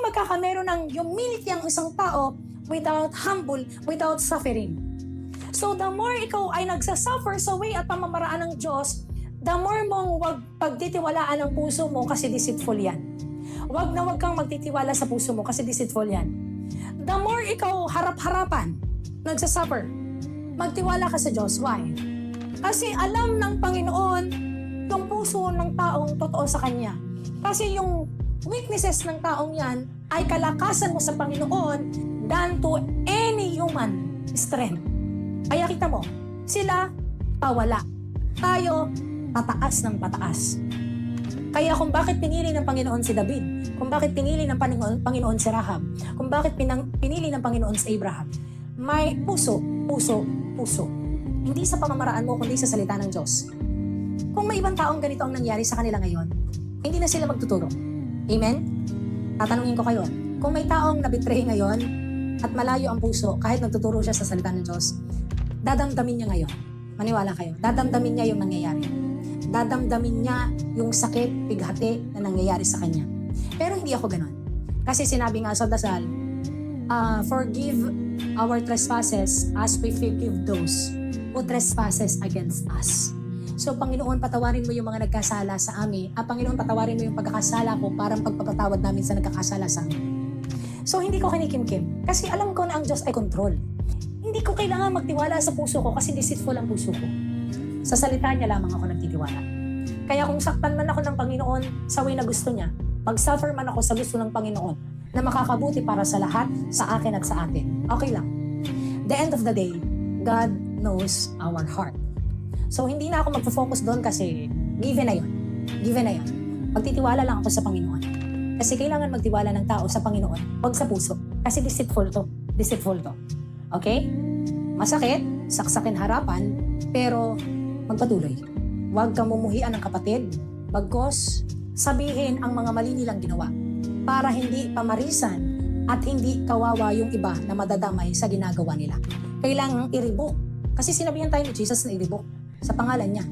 pagkakameron ng humility ang isang tao without humble, without suffering. So the more ikaw ay nagsasuffer sa way at pamamaraan ng Diyos, the more mong wag pagtitiwalaan ang puso mo kasi deceitful yan. Wag na wag kang magtitiwala sa puso mo kasi deceitful yan. The more ikaw harap-harapan, nagsasuffer, magtiwala ka sa Diyos. Why? Kasi alam ng Panginoon yung puso ng taong totoo sa Kanya. Kasi yung weaknesses ng taong yan ay kalakasan mo sa Panginoon than to any human strength. Kaya kita mo, sila pawala. Tayo, pataas ng pataas. Kaya kung bakit pinili ng Panginoon si David, kung bakit pinili ng Panginoon si Rahab, kung bakit pinili ng Panginoon si Abraham, may puso, puso, puso. Hindi sa pamamaraan mo, kundi sa salita ng Diyos. Kung may ibang taong ganito ang nangyari sa kanila ngayon, hindi na sila magtuturo. Amen? Tatanungin ko kayo, kung may taong nabitray ngayon at malayo ang puso, kahit nagtuturo siya sa salita ng Diyos, dadamdamin niya ngayon. Maniwala kayo, dadamdamin niya yung nangyayari. Dadamdamin niya yung sakit, bighati na nangyayari sa kanya. Pero hindi ako ganon. Kasi sinabi nga sa dasal, forgive our trespasses as we forgive those who trespasses against us. So, Panginoon, patawarin mo yung mga nagkasala sa amin. Panginoon, patawarin mo yung pagkakasala ko parang pagpapatawad namin sa nagkakasala sa amin. So, hindi ko kinikimkim. Kasi alam ko na ang Diyos ay control. Hindi ko kailangan magtiwala sa puso ko kasi deceitful ang puso ko. Sa salita niya lamang ako nagtitiwala. Kaya kung saktan man ako ng Panginoon sa way na gusto niya, mag-suffer man ako sa gusto ng Panginoon na makakabuti para sa lahat, sa akin at sa atin. Okay lang. The end of the day, God knows our heart. So, hindi na ako magpo-focus doon kasi given na yun. Given na yun. Magtitiwala lang ako sa Panginoon. Kasi kailangan magtiwala ng tao sa Panginoon, huwag sa puso. Kasi deceitful to. Deceitful to. Okay? Masakit, saksakin harapan, pero magpatuloy. Huwag kang mumuhian ng kapatid, bagkos sabihin ang mga mali nilang ginawa para hindi pamarisan at hindi kawawa yung iba na madadamay sa ginagawa nila. Kailangang i-revoke. Kasi sinabihan tayo ni Jesus na i-revoke sa pangalan niya.